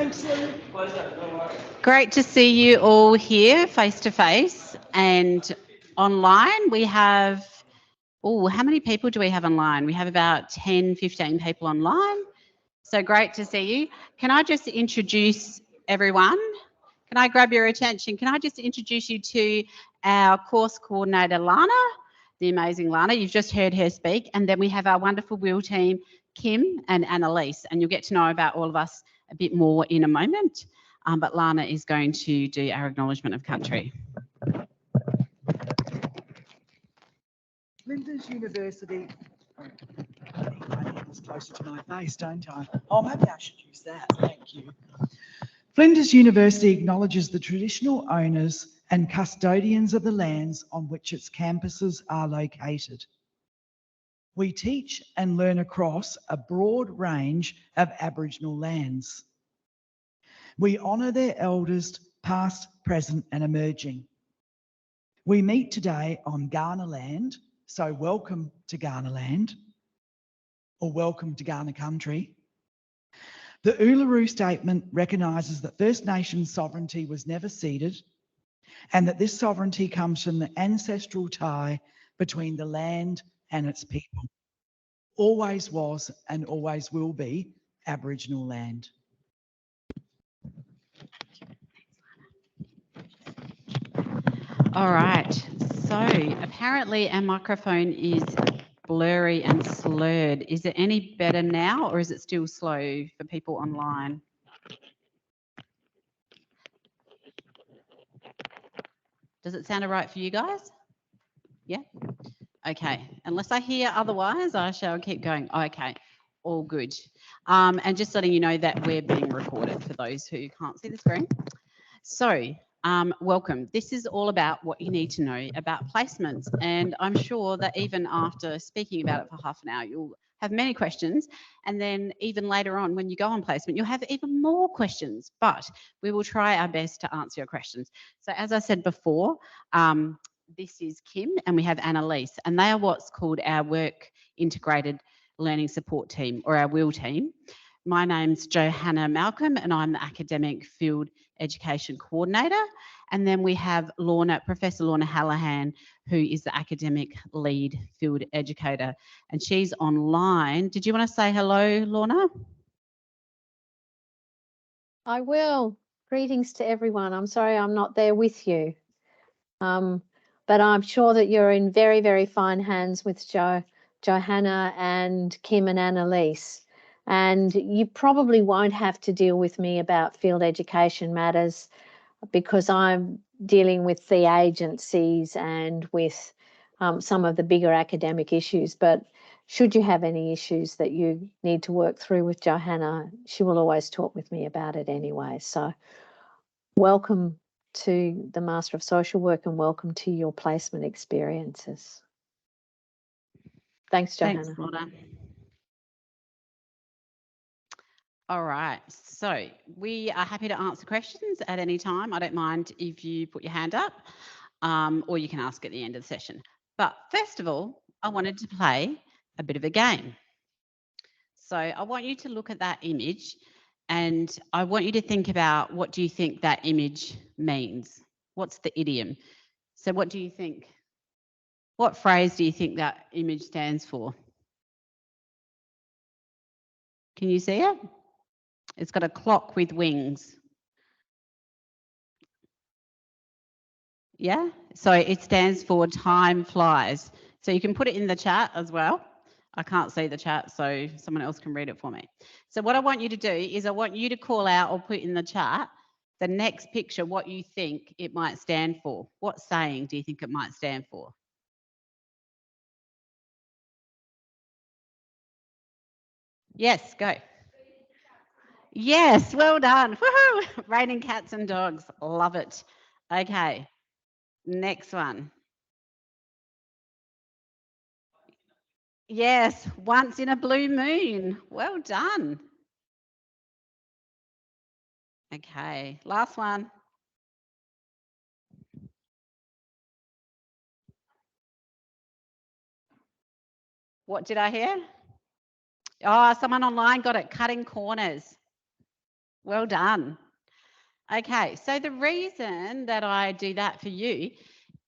Thanks, Lou. Great to see you all here face to face and online. We have, how many people do we have online? We have about 10, 15 people online. So great to see you. Can I just introduce everyone? Can I grab your attention? Can I just introduce you to our course coordinator, Lana, the amazing Lana. You've just heard her speak. And then we have our wonderful wheel team, Kim and Annalise. And you'll get to know about all of us a bit more in a moment. But Lana is going to do our acknowledgement of country. Flinders University. I need this closer to my face, don't I? Oh, maybe I should use that. Thank you. Flinders University acknowledges the traditional owners and custodians of the lands on which its campuses are located. We teach and learn across a broad range of Aboriginal lands. We honour their elders, past, present and emerging. We meet today on Kaurna land, so welcome to Kaurna land, or welcome to Kaurna country. The Uluru Statement recognises that First Nations sovereignty was never ceded and that this sovereignty comes from the ancestral tie between the land and its people. Always was and always will be Aboriginal land. All right, so apparently our microphone is blurry and slurred. Is it any better now or is it still slow for people online? Does it sound all right for you guys? Yeah? Okay, unless I hear otherwise, I shall keep going. Okay, all good. And just letting you know that we're being recorded for those who can't see the screen. So, welcome. This is all about what you need to know about placements. And I'm sure that even after speaking about it for half an hour, you'll have many questions. And then even later on, when you go on placement, you'll have even more questions. But we will try our best to answer your questions. So as I said before, this is Kim and we have Annalise. And they are what's called our Work Integrated Learning Support Team, or our WIL team. My name's Johanna Malcolm and I'm the Academic Field Education Coordinator. And then we have Professor Lorna Hallahan, who is the Academic Lead Field Educator. And she's online. Did you want to say hello, Lorna? I will. Greetings to everyone. I'm sorry I'm not there with you. But I'm sure that you're in very, very fine hands with Johanna and Kim and Annalise. And you probably won't have to deal with me about field education matters because I'm dealing with the agencies and with some of the bigger academic issues. But should you have any issues that you need to work through with Johanna, she will always talk with me about it anyway. So welcome to the Master of Social Work and welcome to your placement experiences. Thanks, Johanna. Thanks, Lorna. All right, so we are happy to answer questions at any time. I don't mind if you put your hand up or you can ask at the end of the session. But first of all, I wanted to play a bit of a game. So I want you to look at that image and I want you to think about what do you think that image means? What's the idiom? So what do you think? What phrase do you think that image stands for? Can you see it? It's got a clock with wings. Yeah, so it stands for time flies. So you can put it in the chat as well. I can't see the chat, so someone else can read it for me. So what I want you to do is I want you to call out or put in the chat the next picture what you think it might stand for. What saying do you think it might stand for? Yes, go. Yes, well done. Woohoo! Raining cats and dogs. Love it. Okay, next one. Yes, once in a blue moon. Well done. Okay, last one. What did I hear? Oh, someone online got it. Cutting corners. Well done. Okay, so the reason that I do that for you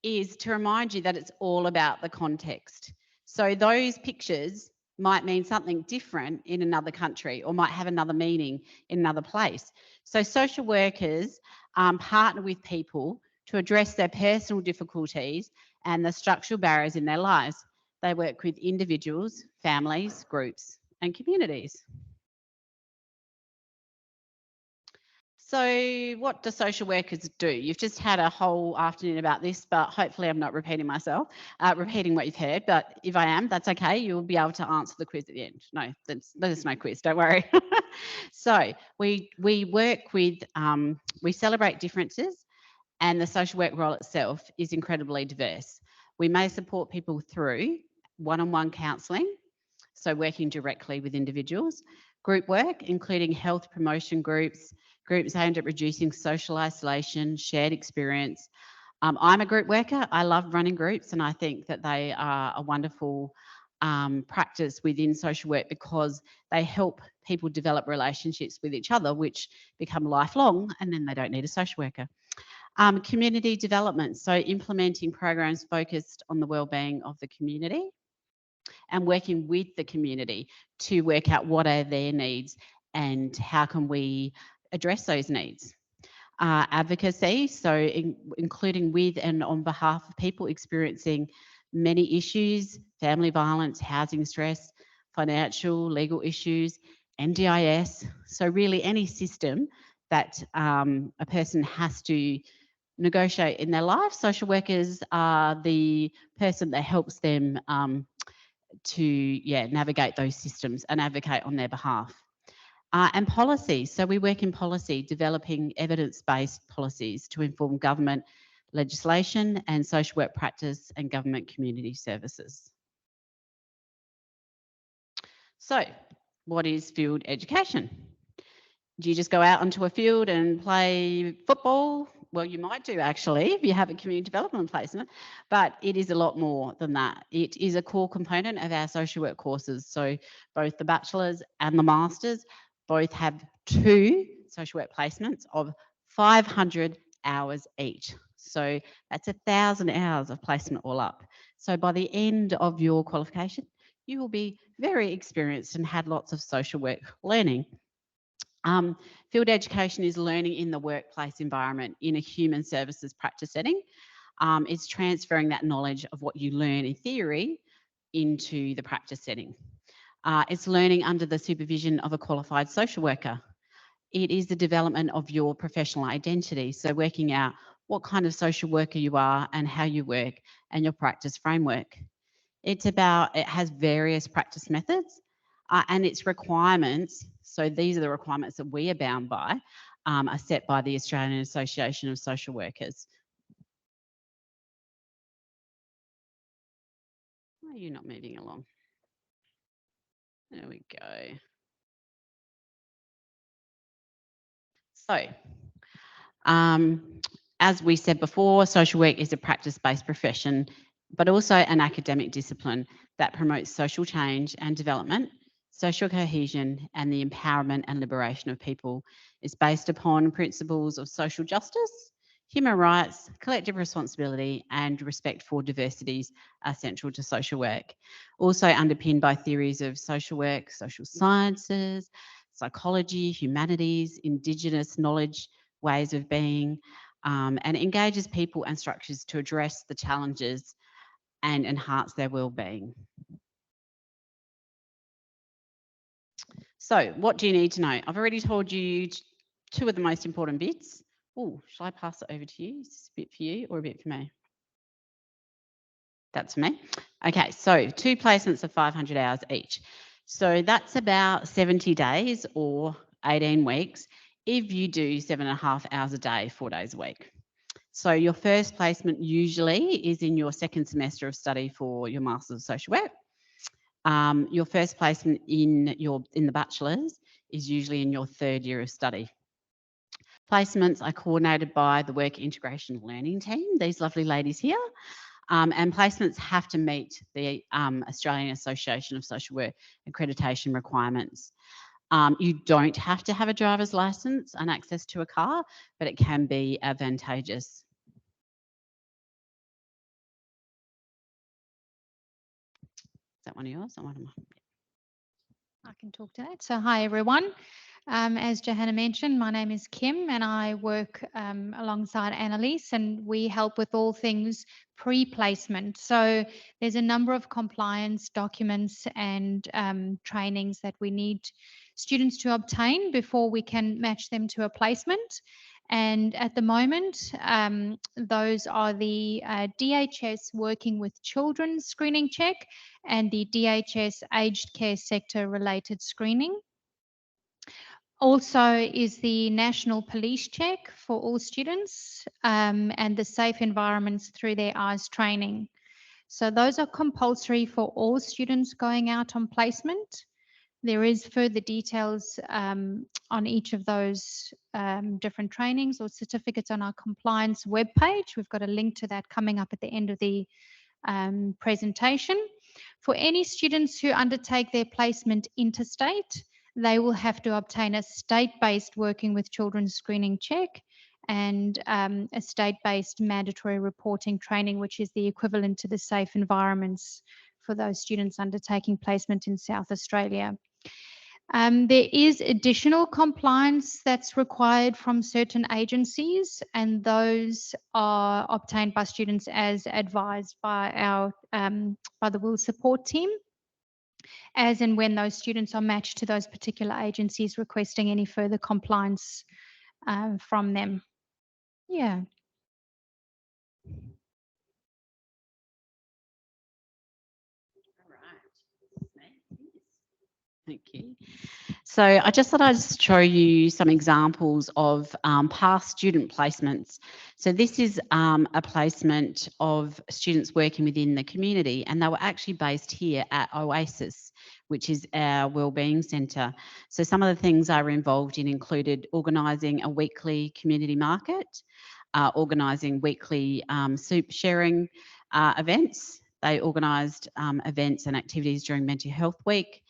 is to remind you that it's all about the context. So those pictures might mean something different in another country or might have another meaning in another place. So social workers partner with people to address their personal difficulties and the structural barriers in their lives. They work with individuals, families, groups, and communities. So what do social workers do? You've just had a whole afternoon about this, but hopefully I'm not repeating myself, repeating what you've heard. But if I am, that's okay. You'll be able to answer the quiz at the end. No, there's no quiz, don't worry. So we work with, we celebrate differences, and the social work role itself is incredibly diverse. We may support people through one-on-one counselling, so working directly with individuals, group work, including health promotion groups, groups aimed at reducing social isolation, shared experience. I'm a group worker. I love running groups, and I think that they are a wonderful practice within social work because they help people develop relationships with each other, which become lifelong, and then they don't need a social worker. Community development, so implementing programs focused on the wellbeing of the community and working with the community to work out what are their needs and how can we address those needs. Advocacy, so including with and on behalf of people experiencing many issues, family violence, housing stress, financial, legal issues, NDIS. So really any system that a person has to negotiate in their life, social workers are the person that helps them to navigate those systems and advocate on their behalf. And policy. So we work in policy, developing evidence-based policies to inform government legislation and social work practice and government community services. So what is field education? Do you just go out onto a field and play football? Well, you might do actually if you have a community development placement, but it is a lot more than that. It is a core component of our social work courses. So both the bachelor's and the master's both have 2 social work placements of 500 hours each. So that's 1,000 hours of placement all up. So by the end of your qualification, you will be very experienced and had lots of social work learning. Field education is learning in the workplace environment in a human services practice setting. It's transferring that knowledge of what you learn in theory into the practice setting. It's learning under the supervision of a qualified social worker. It is the development of your professional identity. So working out what kind of social worker you are and how you work and your practice framework. It has various practice methods and its requirements. So these are the requirements that we are bound by, are set by the Australian Association of Social Workers. Why are you not moving along? There we go. So, as we said before, social work is a practice-based profession, but also an academic discipline that promotes social change and development, social cohesion, and the empowerment and liberation of people. It's based upon principles of social justice, human rights, collective responsibility, and respect for diversities are central to social work. Also underpinned by theories of social work, social sciences, psychology, humanities, Indigenous knowledge, ways of being, and engages people and structures to address the challenges and enhance their well-being. So what do you need to know? I've already told you 2 of the most important bits. Oh, shall I pass it over to you? Is this a bit for you or a bit for me? That's for me. Okay, so 2 placements of 500 hours each. So that's about 70 days or 18 weeks if you do 7.5 hours a day, 4 days a week. So your first placement usually is in your second semester of study for your Masters of Social Work. Your first placement in the bachelor's is usually in your 3rd year of study. Placements are coordinated by the Work Integration Learning Team, these lovely ladies here, and placements have to meet the Australian Association of Social Work accreditation requirements. You don't have to have a driver's license and access to a car, but it can be advantageous. Is that one of yours or one of mine? I can talk to that. So hi, everyone. As Johanna mentioned, my name is Kim and I work alongside Annalise, and we help with all things pre-placement. So there's a number of compliance documents and trainings that we need students to obtain before we can match them to a placement. And at the moment, those are the DHS Working with Children screening check and the DHS Aged Care Sector related screening. Also is the National Police Check for all students and the Safe Environments Through Their Eyes training. So those are compulsory for all students going out on placement. There is further details on each of those different trainings or certificates on our compliance webpage. We've got a link to that coming up at the end of the presentation. For any students who undertake their placement interstate, they will have to obtain a state-based Working with Children screening check and a state-based mandatory reporting training, which is the equivalent to the safe environments for those students undertaking placement in South Australia. There is additional compliance that's required from certain agencies, and those are obtained by students as advised by our by the WIL support team, as and when those students are matched to those particular agencies requesting any further compliance from them. Yeah. Thank you. So I just thought I'd show you some examples of past student placements. So this is a placement of students working within the community, and they were actually based here at Oasis, which is our wellbeing centre. So some of the things I were involved in included organising a weekly community market, organising weekly soup sharing events. They organised events and activities during Mental Health Week,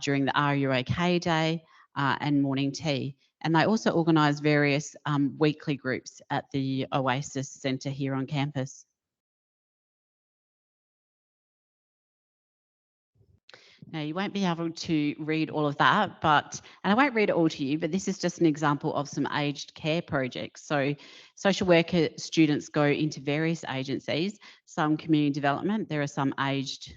during the Are You OK Day and morning tea. And they also organised various weekly groups at the Oasis Centre here on campus. Now, you won't be able to read all of that, and I won't read it all to you, but this is just an example of some aged care projects. So social worker students go into various agencies, some community development, there are some aged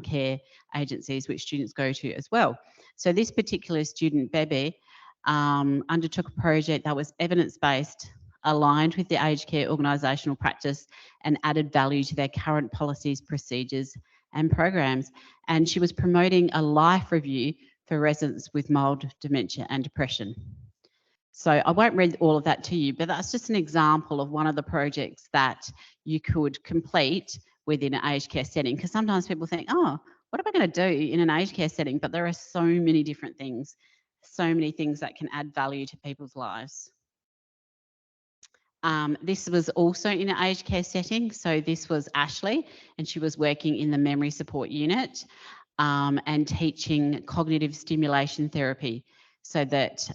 care agencies which students go to as well. So this particular student, Bebe, undertook a project that was evidence-based, aligned with the aged care organisational practice and added value to their current policies, procedures and programs. And she was promoting a life review for residents with mild dementia and depression. So I won't read all of that to you, but that's just an example of one of the projects that you could complete within an aged care setting. Because sometimes people think, oh, what am I going to do in an aged care setting? But there are so many different things, so many things that can add value to people's lives. This was also in an aged care setting. So this was Ashley, and she was working in the memory support unit and teaching cognitive stimulation therapy so that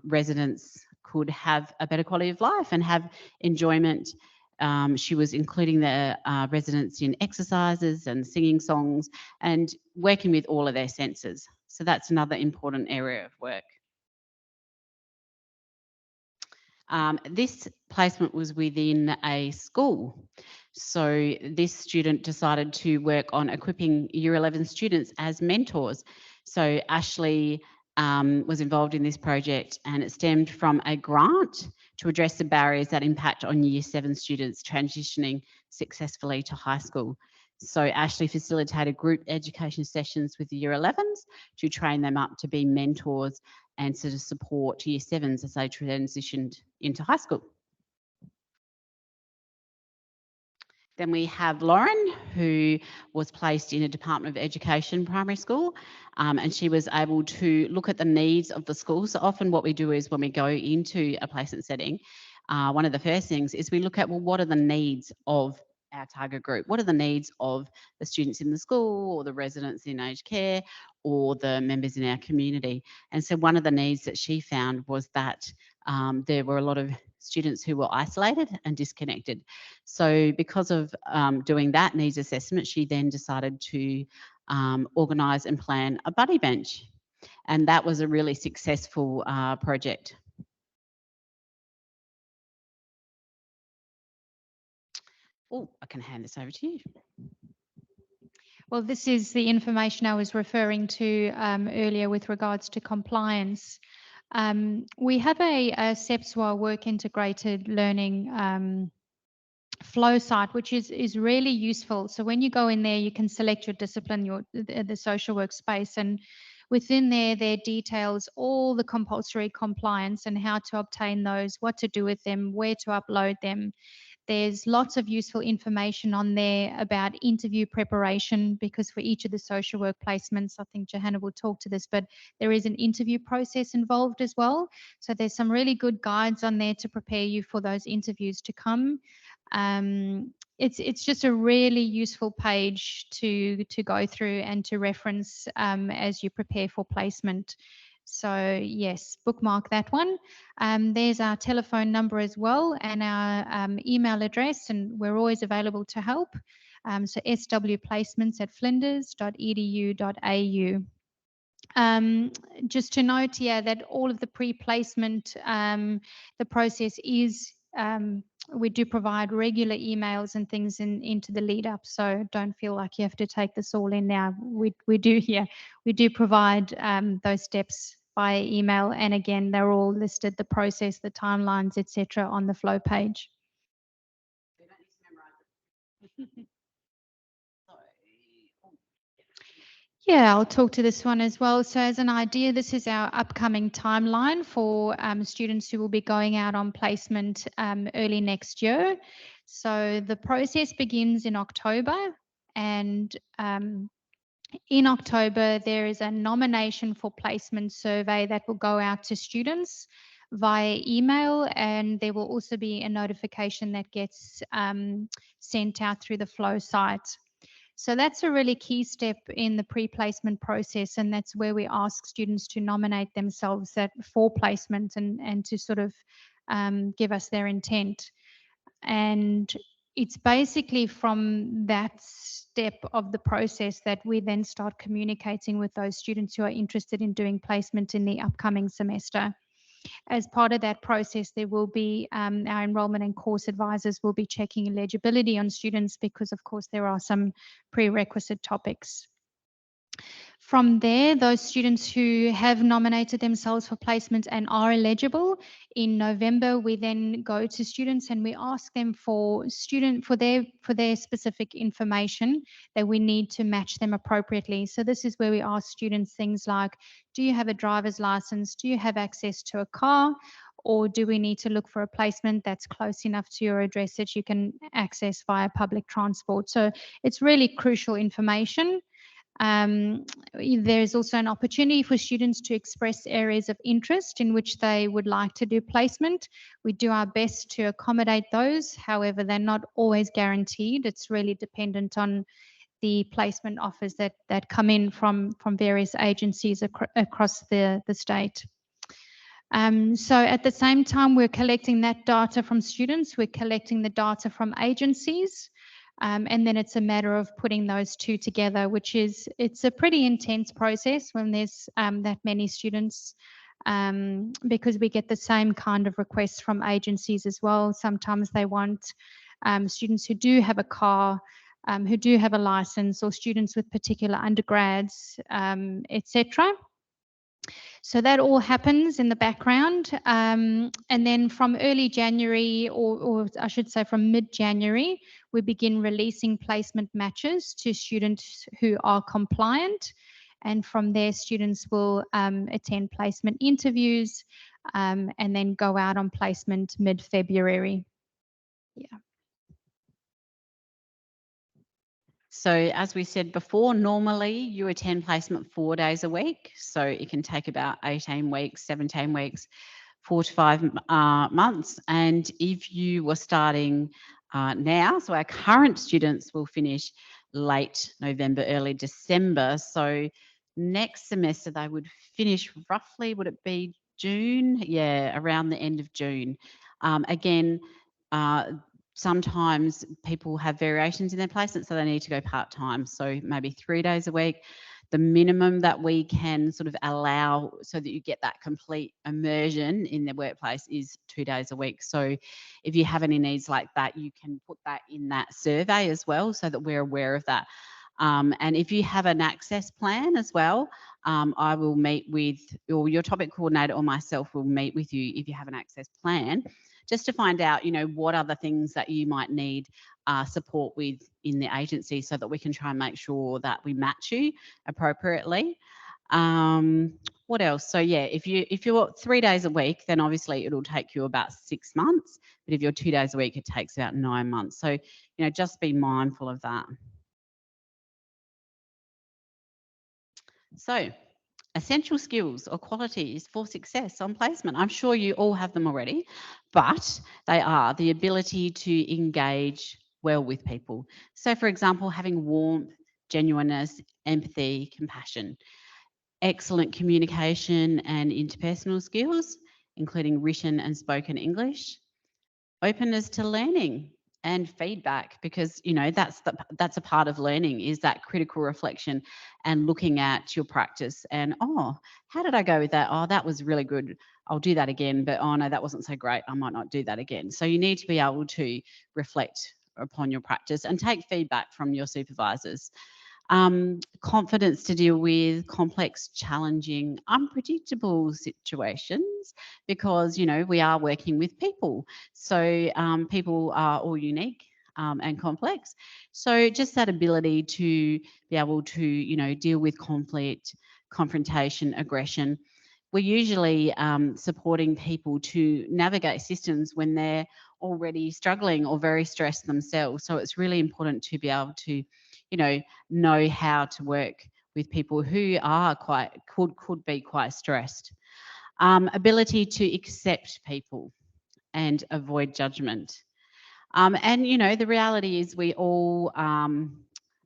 residents could have a better quality of life and have enjoyment. She was including the residents in exercises and singing songs and working with all of their senses. So that's another important area of work. This placement was within a school. So this student decided to work on equipping Year 11 students as mentors. So Ashley was involved in this project, and it stemmed from a grant to address the barriers that impact on Year 7 students transitioning successfully to high school. So Ashley facilitated group education sessions with the Year 11s to train them up to be mentors and sort of support Year 7s as they transitioned into high school. Then we have Lauren, who was placed in a Department of Education primary school, and she was able to look at the needs of the school. So often what we do is when we go into a placement setting, one of the first things is we look at, well, what are the needs of our target group? What are the needs of the students in the school or the residents in aged care or the members in our community. And so one of the needs that she found was that there were a lot of students who were isolated and disconnected. So because of doing that needs assessment, she then decided to organise and plan a buddy bench. And that was a really successful project. Oh, I can hand this over to you. Well, this is the information I was referring to earlier with regards to compliance. We have a CEPSWA work integrated learning flow site, which is really useful. So when you go in there, you can select your discipline, the social work space, and within there details all the compulsory compliance and how to obtain those, what to do with them, where to upload them. There's lots of useful information on there about interview preparation, because for each of the social work placements, I think Johanna will talk to this, but there is an interview process involved as well. So there's some really good guides on there to prepare you for those interviews to come. It's just a really useful page to go through and to reference as you prepare for placement. So yes, bookmark that one. There's our telephone number as well, and our email address, and we're always available to help. So swplacements@flinders.edu.au. Just to note, yeah, that all of the pre-placement, the process is, we do provide regular emails and things into the lead up. So don't feel like you have to take this all in now. We do here. We do provide those steps via email. And again, they're all listed, the process, the timelines, etc., on the flow page. Yeah, I'll talk to this one as well. So as an idea, this is our upcoming timeline for students who will be going out on placement early next year. So the process begins in October, and in October, there is a nomination for placement survey that will go out to students via email, and there will also be a notification that gets sent out through the Flow site. So that's a really key step in the pre-placement process, and that's where we ask students to nominate themselves for placement and to sort of give us their intent. And it's basically from that step of the process that we then start communicating with those students who are interested in doing placement in the upcoming semester. As part of that process, there will be our enrollment and course advisors will be checking eligibility on students, because of course there are some prerequisite topics. From there, those students who have nominated themselves for placement and are eligible, in November, we then go to students and we ask them for their specific information that we need to match them appropriately. So this is where we ask students things like, do you have a driver's license? Do you have access to a car? Or do we need to look for a placement that's close enough to your address that you can access via public transport? So it's really crucial information. There's also an opportunity for students to express areas of interest in which they would like to do placement. We do our best to accommodate those. However, they're not always guaranteed. It's really dependent on the placement offers that come in from various agencies across the state. So at the same time, we're collecting that data from students. We're collecting the data from agencies. And then it's a matter of putting those two together, it's a pretty intense process when there's that many students, because we get the same kind of requests from agencies as well. Sometimes they want students who do have a car, who do have a license, or students with particular undergrads, etc. So that all happens in the background. And then from early January, or I should say from mid-January, we begin releasing placement matches to students who are compliant. And from there, students will attend placement interviews and then go out on placement mid-February. Yeah. So as we said before, normally you attend placement 4 days a week. So it can take about 18 weeks, 17 weeks, 4 to 5 months. And if you were starting now, so our current students will finish late November, early December. So Next semester, they would finish roughly, would it be June? Yeah, around the end of June. Again, sometimes people have variations in their placement, so they need to go part-time. So maybe 3 days a week. The minimum that we can sort of allow so that you get that complete immersion in the workplace is 2 days a week. So if you have any needs like that, you can put that in that survey as well so that we're aware of that. And if you have an access plan as well, I will meet with, or your topic coordinator or myself will meet with you if you have an access plan, just to find out, you know, what other things that you might need support with in the agency so that we can try and make sure that we match you appropriately. What else? So yeah, if you're 3 days a week, then obviously it'll take you about 6 months. But if you're 2 days a week, it takes about 9 months. So, you know, just be mindful of that. So, essential skills or qualities for success on placement. I'm sure you all have them already, but they are the ability to engage well with people. So, for example, having warmth, genuineness, empathy, compassion, excellent communication and interpersonal skills, including written and spoken English, openness to learning and feedback, because you know that's a part of learning, is that critical reflection and looking at your practice and, oh, how did I go with that? Oh, that was really good, I'll do that again. But oh no, that wasn't so great, I might not do that again. So you need to be able to reflect upon your practice and take feedback from your supervisors. Confidence to deal with complex, challenging, unpredictable situations, because, you know, we are working with people. So people are all unique and complex. So just that ability to be able to, you know, deal with conflict, confrontation, aggression. We're usually supporting people to navigate systems when they're already struggling or very stressed themselves. So it's really important to be able to, you know how to work with people who are could be quite stressed. Ability to accept people and avoid judgment. And you know, the reality is we all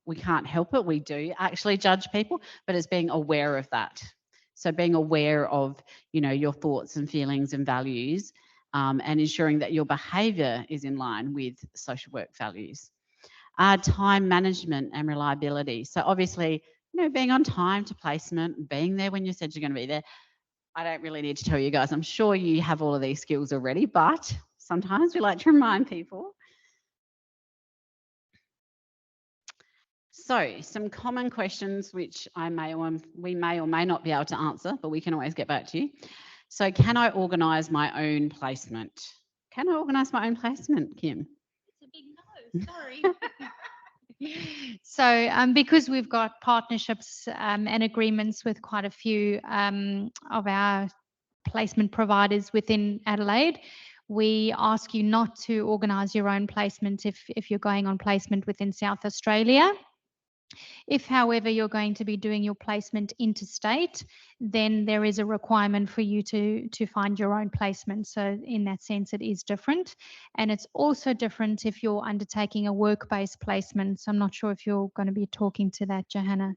we can't help it. We do actually judge people, but it's being aware of that. So being aware of, you know, your thoughts and feelings and values, and ensuring that your behaviour is in line with social work values. Time management and reliability. So obviously, you know, being on time to placement, being there when you said you're going to be there. I don't really need to tell you guys. I'm sure you have all of these skills already, but sometimes we like to remind people. So some common questions which we may or may not be able to answer, but we can always get back to you. So can I organise my own placement? Can I organise my own placement, Kim? It's a big no, sorry. So because we've got partnerships and agreements with quite a few of our placement providers within Adelaide, we ask you not to organise your own placement if you're going on placement within South Australia. If, however, you're going to be doing your placement interstate, then there is a requirement for you to find your own placement. So in that sense, it is different. And it's also different if you're undertaking a work-based placement. So I'm not sure if you're going to be talking to that, Johanna.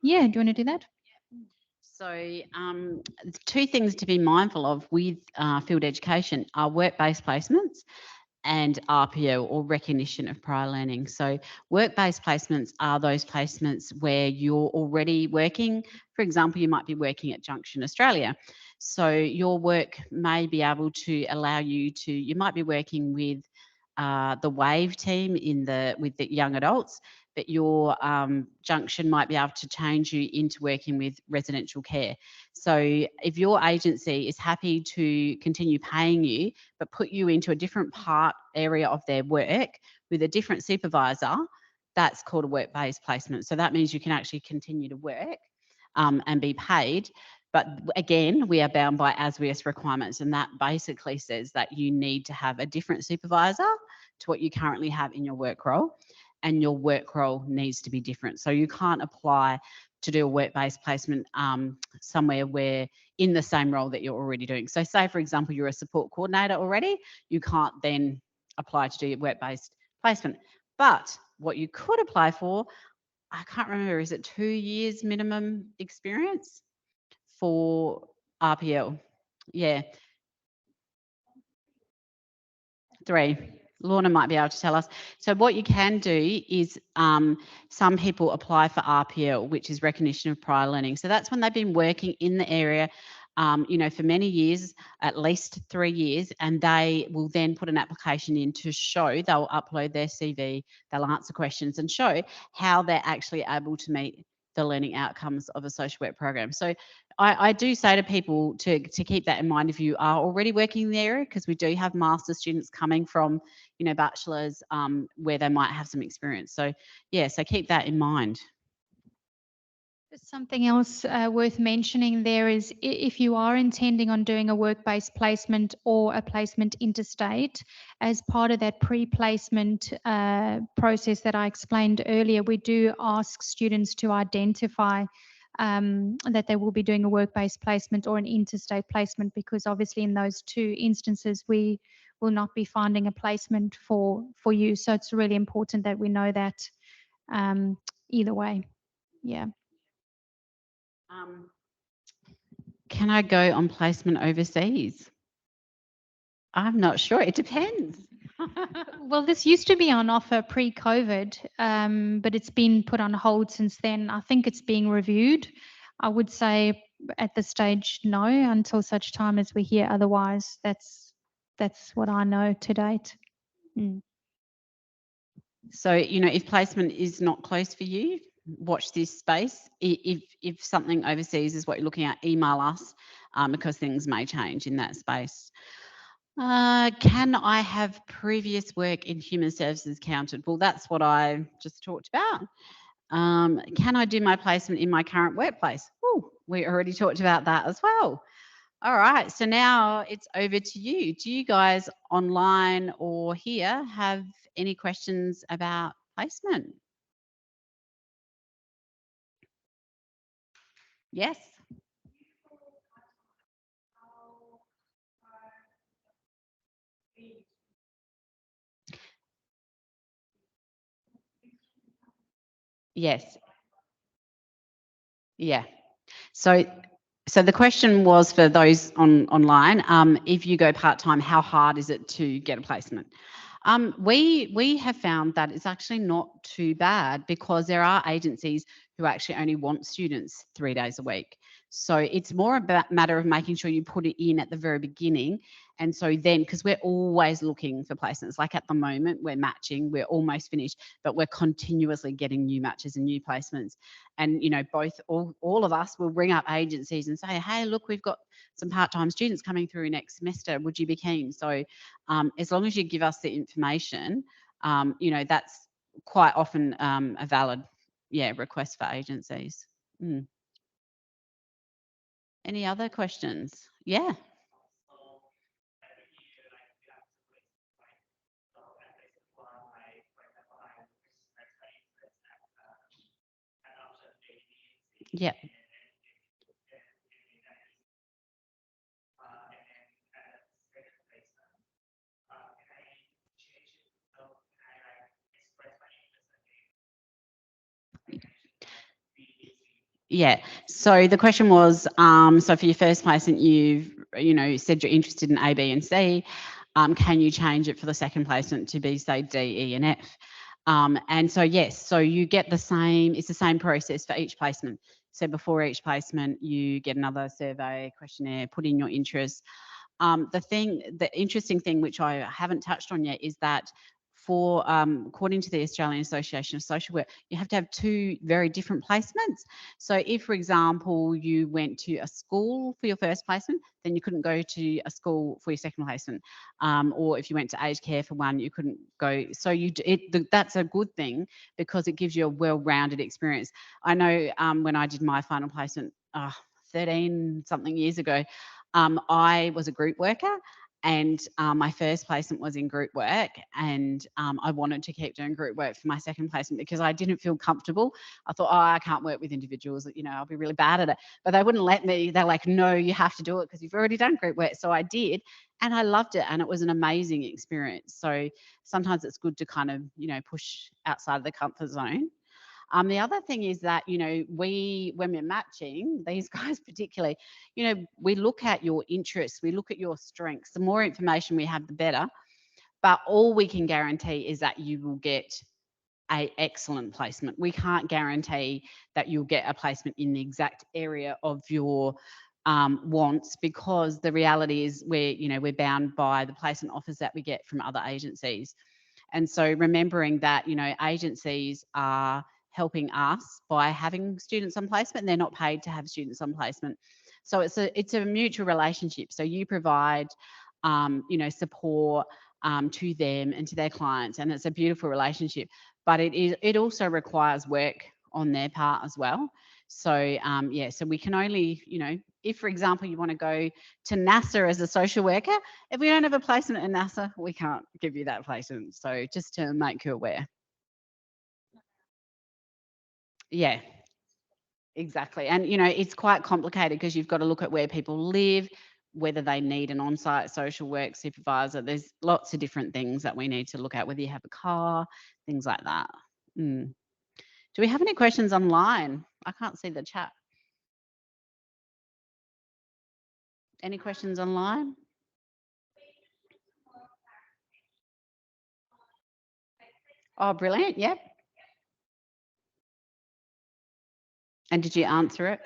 Yeah, do you want to do that? So two things to be mindful of with field education are work-based placements and RPO, or recognition of prior learning. So work-based placements are those placements where you're already working. For example, you might be working at Junction Australia. So your work may be able to allow you to, you might be working with the WAVE team with the young adults, but your Junction might be able to change you into working with residential care. So if your agency is happy to continue paying you, but put you into a different area of their work with a different supervisor, that's called a work-based placement. So that means you can actually continue to work and be paid. But again, we are bound by ASWIS requirements, and that basically says that you need to have a different supervisor to what you currently have in your work role, and your work role needs to be different. So you can't apply to do a work-based placement somewhere where in the same role that you're already doing. So say, for example, you're a support coordinator already, you can't then apply to do your work-based placement. But what you could apply for, I can't remember, is it 2 years minimum experience for RPL? Yeah. 3. Lorna might be able to tell us. So what you can do is some people apply for RPL, which is recognition of prior learning. So that's when they've been working in the area, for many years, at least 3 years, and they will then put an application in to show, they'll upload their CV, they'll answer questions and show how they're actually able to meet the learning outcomes of a social work program. So I do say to people to keep that in mind if you are already working in the area, because we do have master students coming from, bachelors, where they might have some experience. So yeah, so keep that in mind. Just something else worth mentioning there is if you are intending on doing a work-based placement or a placement interstate, as part of that pre-placement process that I explained earlier, we do ask students to identify that they will be doing a work-based placement or an interstate placement, because obviously in those two instances we will not be finding a placement for you. So it's really important that we know that either way. Yeah. Can I go on placement overseas? I'm not sure. It depends. Well, this used to be on offer pre-COVID, but it's been put on hold since then. I think it's being reviewed. I would say at this stage, no, until such time as we hear otherwise. That's what I know to date. Mm. So, if placement is not close for you, watch this space. If something overseas is what you're looking at, email us, because things may change in that space. Can I have previous work in human services counted? Well, that's what I just talked about. Can I do my placement in my current workplace? Oh, we already talked about that as well. All right, so now it's over to you. Do you guys online or here have any questions about placement? Yes. Yes. Yeah. So the question was for those online, if you go part-time, how hard is it to get a placement? We have found that it's actually not too bad, because there are agencies who actually only want students 3 days a week. So it's more about matter of making sure you put it in at the very beginning. And so then, because we're always looking for placements, like at the moment we're matching, we're almost finished, but we're continuously getting new matches and new placements. And all of us will ring up agencies and say, hey, look, we've got some part-time students coming through next semester, would you be keen? So as long as you give us the information, that's quite often a valid request for agencies. Any other questions? Yeah. Yeah. Yeah. So the question was, so for your first placement, you've, said you're interested in A, B, and C. Can you change it for the second placement to be, say, D, E, and F? And so, yes, so you get it's the same process for each placement. So before each placement, you get another survey, questionnaire, put in your interests. The interesting thing, which I haven't touched on yet, is that according to the Australian Association of Social Work, you have to have 2 very different placements. So if, for example, you went to a school for your first placement, then you couldn't go to a school for your second placement. Or if you went to aged care for one, you couldn't go. So that's a good thing, because it gives you a well-rounded experience. I know when I did my final placement 13 something years ago, I was a group worker, and my first placement was in group work, and I wanted to keep doing group work for my second placement because I didn't feel comfortable. I thought, I can't work with individuals, I'll be really bad at it. But they wouldn't let me. They're like, no, you have to do it because you've already done group work. So I did, and I loved it, and it was an amazing experience. So sometimes it's good to kind of, push outside of the comfort zone. The other thing is that, you know, when we're matching, these guys particularly, you know, we look at your interests, we look at your strengths. The more information we have, the better. But all we can guarantee is that you will get an excellent placement. We can't guarantee that you'll get a placement in the exact area of your wants, because the reality is we're bound by the placement offers that we get from other agencies. And so remembering that, you know, agencies are helping us by having students on placement, and they're not paid to have students on placement. So it's a mutual relationship. So you provide, you know, support to them and to their clients, and it's a beautiful relationship. But it also requires work on their part as well. So yeah, so we can only, you know, if, for example, you want to go to NASA as a social worker, if we don't have a placement in NASA, we can't give you that placement. So just to make you aware. Yeah, exactly. And, you know, it's quite complicated because you've got to look at where people live, whether they need an on-site social work supervisor. There's lots of different things that we need to look at, whether you have a car, things like that. Do we have any questions online? I can't see the chat. Any questions online? Oh, brilliant. Yep. And did you answer it?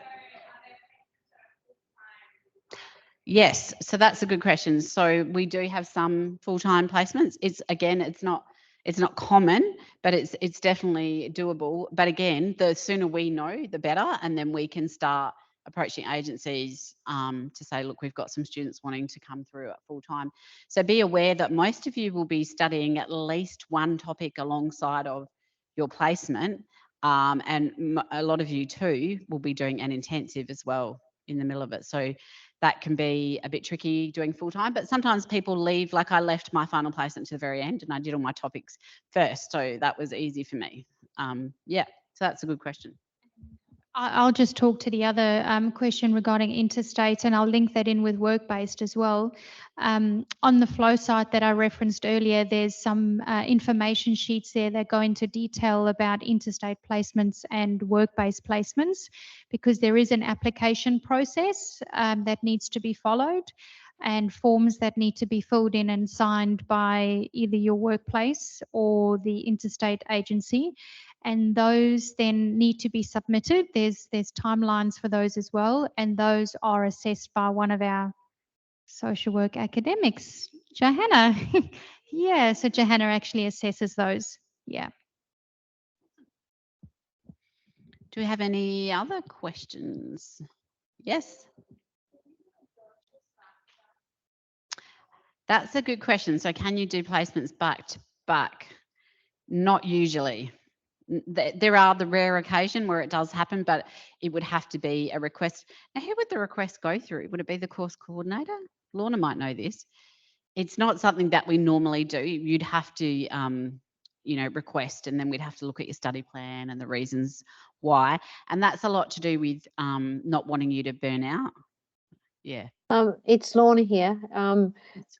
Yes, so that's a good question. So we do have some full-time placements. It's not common, but it's definitely doable. But again, the sooner we know, the better, and then we can start approaching agencies to say, look, we've got some students wanting to come through at full-time. So be aware that most of you will be studying at least one topic alongside of your placement, and a lot of you too will be doing an intensive as well in the middle of it. So that can be a bit tricky doing full time, but sometimes people leave, like I left my final placement to the very end and I did all my topics first. So that was easy for me. Yeah, so that's a good question. I'll just talk to the other question regarding interstate, and I'll link that in with work-based as well. On the flow site that I referenced earlier, there's some information sheets there that go into detail about interstate placements and work-based placements, because there is an application process that needs to be followed, and forms that need to be filled in and signed by either your workplace or the interstate agency. And those then need to be submitted. There's timelines for those as well, and those are assessed by one of our social work academics, Johanna. Yeah, so Johanna actually assesses those. Yeah. Do we have any other questions? Yes. That's a good question. So can you do placements back to back? Not usually. There are the rare occasion where it does happen, but it would have to be a request. Now, who would the request go through? Would it be the course coordinator? Lorna might know this. It's not something that we normally do. You'd have to, you know, request, and then we'd have to look at your study plan and the reasons why. And that's a lot to do with not wanting you to burn out. Yeah. It's Lorna here.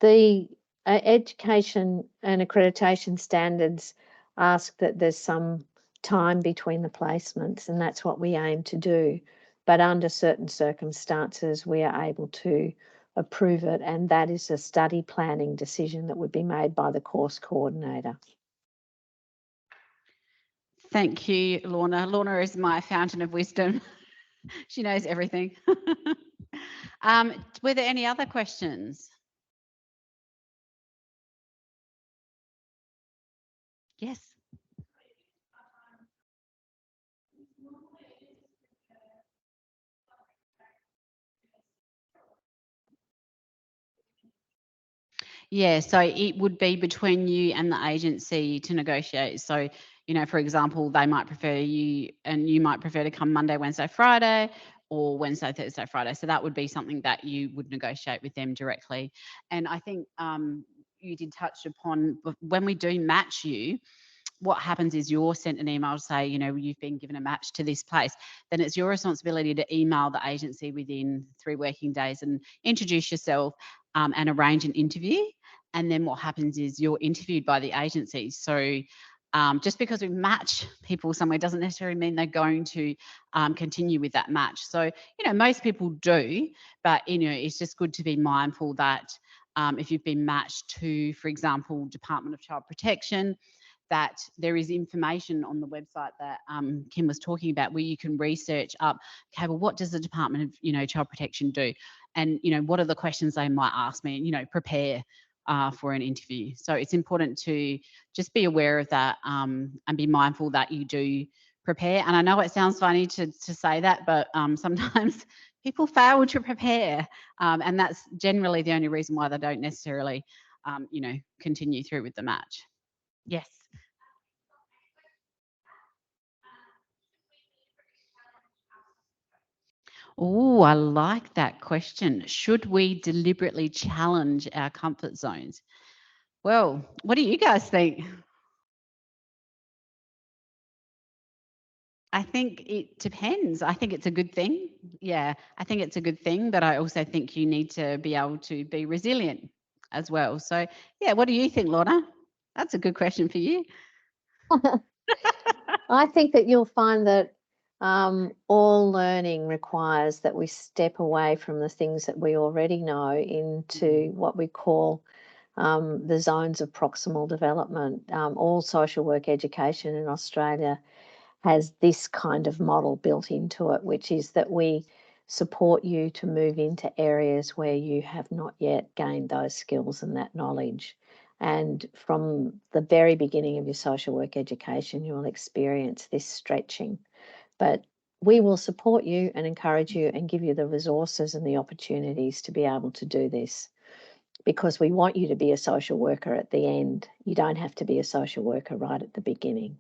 The education and accreditation standards ask that there's some time between the placements, and that's what we aim to do. But under certain circumstances, we are able to approve it, and that is a study planning decision that would be made by the course coordinator. Thank you, Lorna. Lorna is my fountain of wisdom. She knows everything. Were there any other questions? Yes. Yeah, so it would be between you and the agency to negotiate. So, you know, for example, they might prefer you, and you might prefer to come Monday, Wednesday, Friday, or Wednesday, Thursday, Friday. So that would be something that you would negotiate with them directly. And I think you did touch upon, when we do match you, what happens is you're sent an email to say, you know, you've been given a match to this place. Then it's your responsibility to email the agency within 3 working days and introduce yourself and arrange an interview. And then what happens is you're interviewed by the agency. So Just because we match people somewhere doesn't necessarily mean they're going to continue with that match. So, most people do, but, it's just good to be mindful that if you've been matched to, for example, Department of Child Protection, that there is information on the website that Kim was talking about where you can research up, okay, well, what does the Department of, Child Protection do? And, what are the questions they might ask me? And, prepare for an interview. So it's important to just be aware of that and be mindful that you do prepare. And I know it sounds funny to say that, but sometimes people fail to prepare. And that's generally the only reason why they don't necessarily, continue through with the match. Yes. Oh, I like that question. Should we deliberately challenge our comfort zones? Well, what do you guys think? I think it depends. I think it's a good thing. Yeah, I think it's a good thing, but I also think you need to be able to be resilient as well. So, yeah, what do you think, Lorna? That's a good question for you. I think that you'll find that all learning requires that we step away from the things that we already know into what we call the zones of proximal development. All social work education in Australia has this kind of model built into it, which is that we support you to move into areas where you have not yet gained those skills and that knowledge. And from the very beginning of your social work education, you will experience this stretching. But we will support you and encourage you and give you the resources and the opportunities to be able to do this, because we want you to be a social worker at the end. You don't have to be a social worker right at the beginning.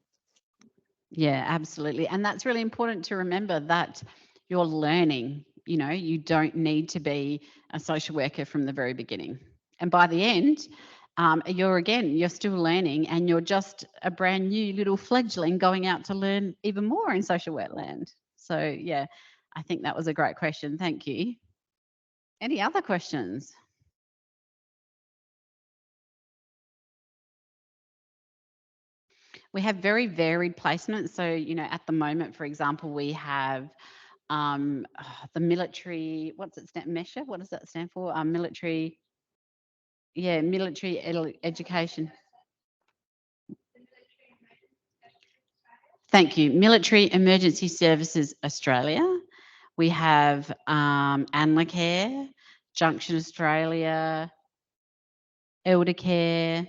Yeah, absolutely. And that's really important to remember that you're learning. You don't need to be a social worker from the very beginning. And by the end, you're still learning, and you're just a brand new little fledgling going out to learn even more in social work land. So, yeah, I think that was a great question. Thank you. Any other questions? We have very varied placements. So, at the moment, for example, we have the military, what's it stand, MESHA? What does that stand for? Military, yeah, education. Thank you. Military Emergency Services Australia. We have Anlicare, Junction Australia, Elder Care,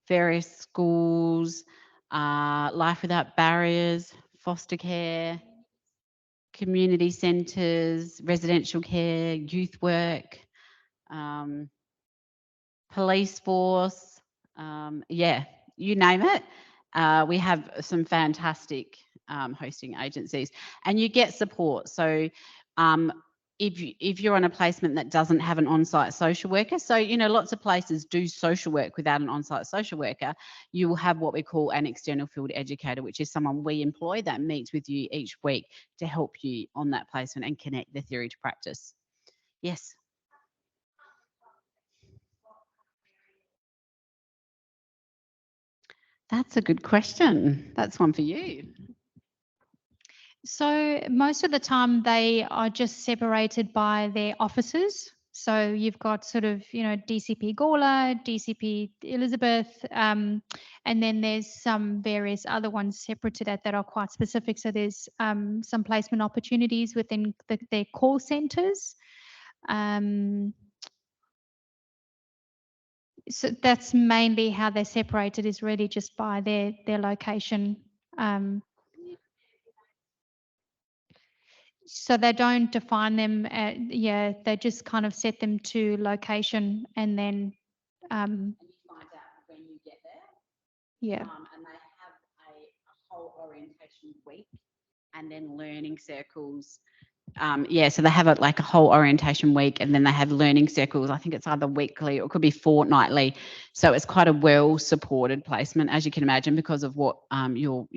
various schools, Life Without Barriers, foster care, community centres, residential care, youth work, police force, yeah, you name it. We have some fantastic hosting agencies, and you get support. So if you're on a placement that doesn't have an on-site social worker, so lots of places do social work without an on-site social worker, you will have what we call an external field educator, which is someone we employ that meets with you each week to help you on that placement and connect the theory to practice. Yes. That's a good question. That's one for you. So most of the time they are just separated by their offices. So you've got sort of, DCP Gawler, DCP Elizabeth, and then there's some various other ones separate to that are quite specific. So there's some placement opportunities within their call centres. So that's mainly how they're separated, is really just by their location. So they don't define them. They just kind of set them to location, and then And you find out when you get there. yeah. And they have a whole orientation week, and then learning circles. So they have a whole orientation week, and then they have learning circles. I think it's either weekly or it could be fortnightly. So it's quite a well supported placement, as you can imagine, because of what you're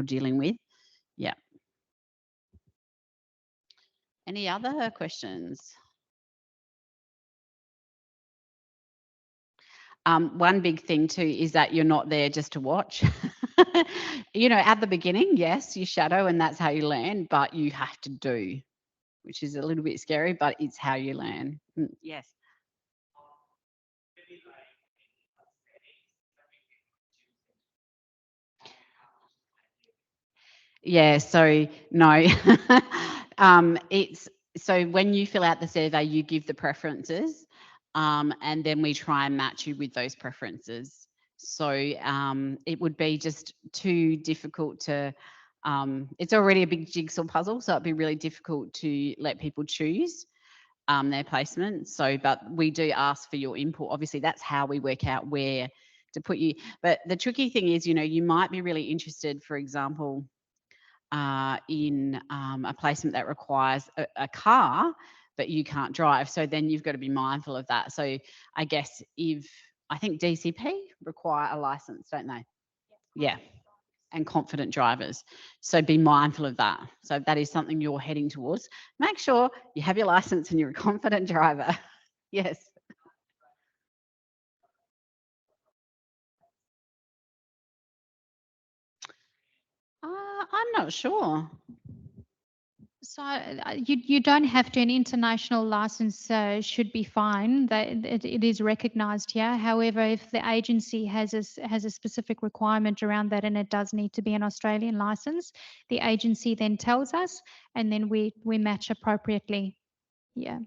dealing with. Yeah. Any other questions? One big thing too is that you're not there just to watch. At the beginning, yes, you shadow and that's how you learn, but you have to do, which is a little bit scary, but it's how you learn. Yes. Yeah, so no. It's so when you fill out the survey, you give the preferences, and then we try and match you with those preferences. So it would be just too difficult to, it's already a big jigsaw puzzle, so it'd be really difficult to let people choose their placement. So, but we do ask for your input. Obviously, that's how we work out where to put you. But the tricky thing is, you might be really interested, for example, in a placement that requires a car, but you can't drive. So then you've got to be mindful of that. So I guess I think DCP require a license, don't they? Yeah. And confident drivers. So be mindful of that. So if that is something you're heading towards, make sure you have your license and you're a confident driver. Yes. I'm not sure. So you don't have to. An international license should be fine. That it is recognised here. However, if the agency has a specific requirement around that, and it does need to be an Australian license, the agency then tells us, and then we match appropriately. Yeah.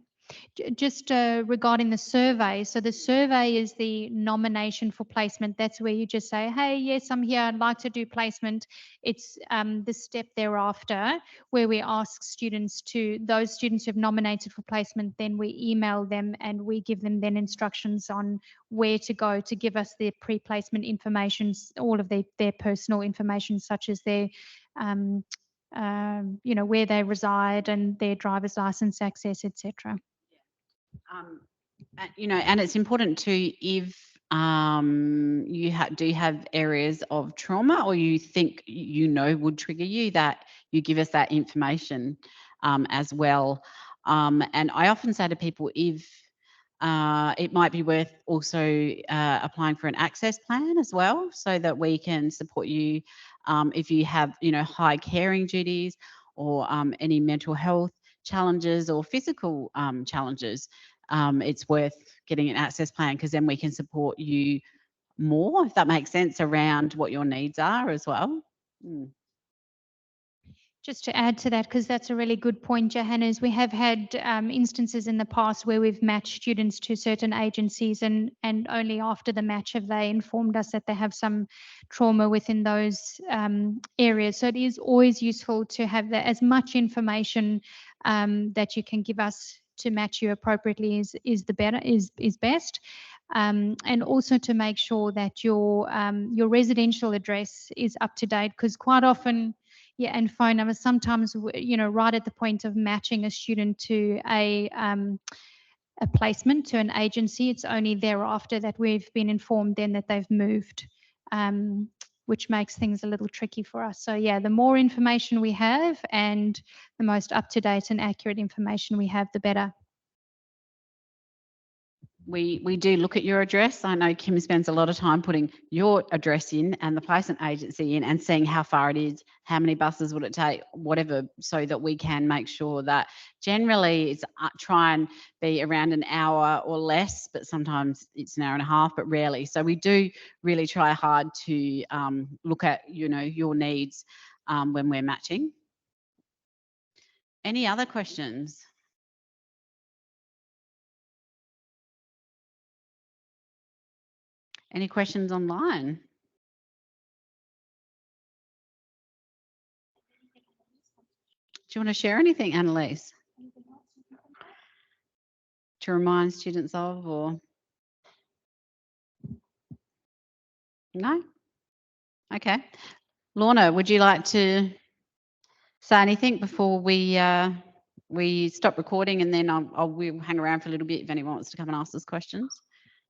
Just regarding the survey. So the survey is the nomination for placement. That's where you just say, hey, yes, I'm here. I'd like to do placement. It's the step thereafter where we ask those students who have nominated for placement, then we email them and we give them then instructions on where to go to give us their pre-placement information, all of their personal information, such as their where they reside and their driver's license access, etc. And it's important too if you do have areas of trauma or you think would trigger you, that you give us that information as well. And I often say to people, if it might be worth also applying for an access plan as well, so that we can support you if you have high caring duties or any mental health challenges or physical challenges. It's worth getting an access plan because then we can support you more, if that makes sense, around what your needs are as well. Just to add to that, because that's a really good point, Johanna, is we have had instances in the past where we've matched students to certain agencies and only after the match have they informed us that they have some trauma within those areas. So it is always useful to have as much information that you can give us to match you appropriately is best. And also to make sure that your residential address is up to date, because quite often, yeah, and phone numbers sometimes, right at the point of matching a student to a placement to an agency, it's only thereafter that we've been informed then that they've moved, which makes things a little tricky for us. So yeah, the more information we have and the most up-to-date and accurate information we have, the better. We do look at your address. I know Kim spends a lot of time putting your address in and the placement agency in and seeing how far it is, how many buses would it take, whatever, so that we can make sure that generally it's try and be around an hour or less, but sometimes it's an hour and a half, but rarely. So we do really try hard to look at, your needs when we're matching. Any other questions? Any questions online? Do you want to share anything, Annalise? To remind students of, or? No? Okay. Lorna, would you like to say anything before we stop recording, and then we'll hang around for a little bit if anyone wants to come and ask us questions?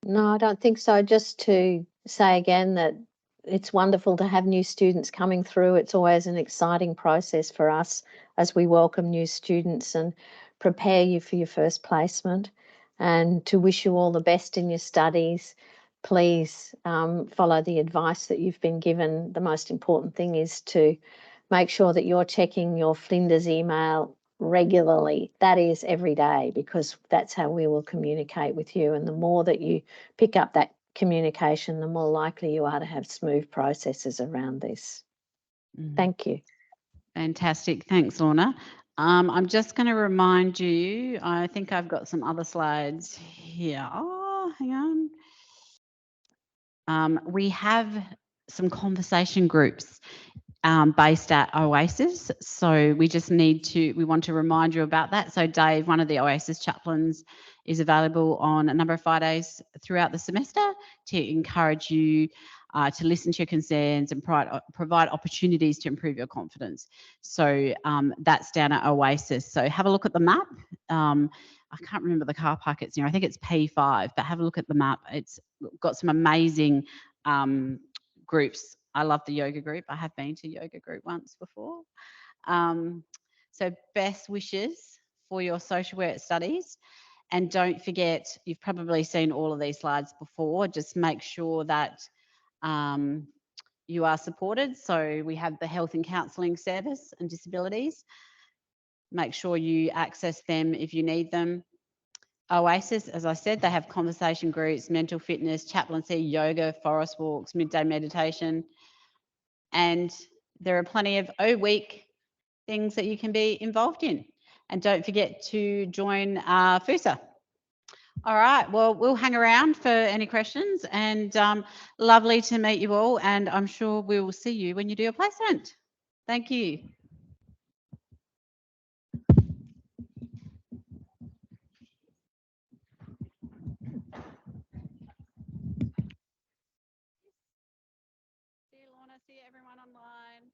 No, I don't think so. Just to say again that it's wonderful to have new students coming through. It's always an exciting process for us as we welcome new students and prepare you for your first placement, and to wish you all the best in your studies, please follow the advice that you've been given. The most important thing is to make sure that you're checking your Flinders email regularly. That is every day, because that's how we will communicate with you. And the more that you pick up that communication, the more likely you are to have smooth processes around this. Thank you. Fantastic. Thanks, Lorna. I'm just going to remind you, I think I've got some other slides here. Oh, hang on. We have some conversation groups based at Oasis. So we want to remind you about that. So Dave, one of the Oasis chaplains, is available on a number of Fridays throughout the semester to encourage you to listen to your concerns and provide opportunities to improve your confidence. So that's down at Oasis. So have a look at the map. I can't remember the car park it's near. I think it's P5, but have a look at the map. It's got some amazing groups. I love the yoga group. I have been to yoga group once before. So best wishes for your social work studies. And don't forget, you've probably seen all of these slides before. Just make sure that you are supported. So we have the health and counselling service and disabilities. Make sure you access them if you need them. Oasis, as I said, they have conversation groups, mental fitness, chaplaincy, yoga, forest walks, midday meditation. And there are plenty of O-Week things that you can be involved in. And don't forget to join FUSA. All right, well, we'll hang around for any questions, and lovely to meet you all, and I'm sure we will see you when you do your placement. Thank you. See you, Lorna. See you, everyone online.